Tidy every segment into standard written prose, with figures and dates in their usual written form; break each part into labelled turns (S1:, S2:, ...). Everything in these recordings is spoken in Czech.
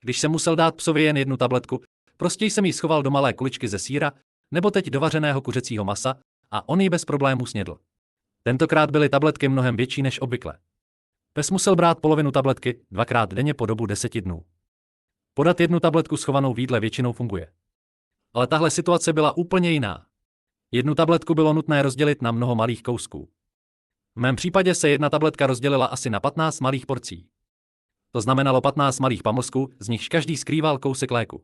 S1: Když jsem musel dát psovi jen jednu tabletku, prostě jsem ji schoval do malé kuličky ze sýra, nebo teď do vařeného kuřecího masa, a on ji bez problémů snědl. Tentokrát byly tabletky mnohem větší než obvykle. Pes musel brát polovinu tabletky 2krát denně po dobu 10 dnů. Podat jednu tabletku schovanou v jídle většinou funguje. Ale tahle situace byla úplně jiná. Jednu tabletku bylo nutné rozdělit na mnoho malých kousků. V mém případě se jedna tabletka rozdělila asi na 15 malých porcí. To znamenalo 15 malých pamlsků, z nichž každý skrýval kousek léku.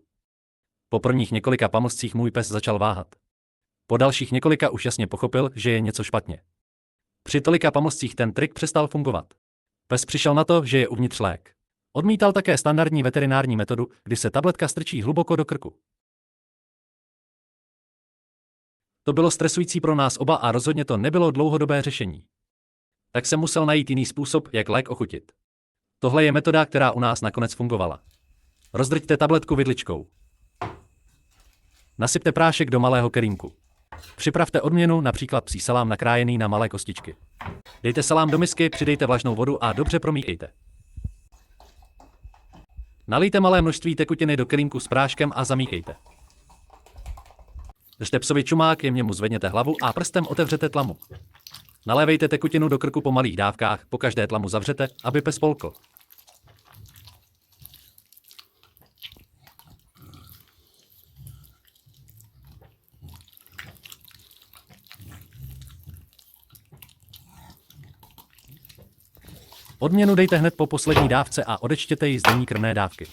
S1: Po prvních několika pamlscích můj pes začal váhat. Po dalších několika už jasně pochopil, že je něco špatně. Při tolika pamlscích ten trik přestal fungovat. Pes přišel na to, že je uvnitř lék. Odmítal také standardní veterinární metodu, kdy se tabletka strčí hluboko do krku. To bylo stresující pro nás oba a rozhodně to nebylo dlouhodobé řešení. Tak jsem musel najít jiný způsob, jak lék ochutit. Tohle je metoda, která u nás nakonec fungovala. Rozdrťte tabletku vidličkou. Nasypte prášek do malého kelímku. Připravte odměnu, například psí salám nakrájený na malé kostičky. Dejte salám do misky, přidejte vlažnou vodu a dobře promíchejte. Nalijte malé množství tekutiny do kelímku s práškem a zamíchejte. Držte psovi čumák, jemně mu zvedněte hlavu a prstem otevřete tlamu. Nalévejte tekutinu do krku po malých dávkách, po každé tlamu zavřete, aby pes polkl. Odměnu dejte hned po poslední dávce a odečtěte ji z denní krmné dávky.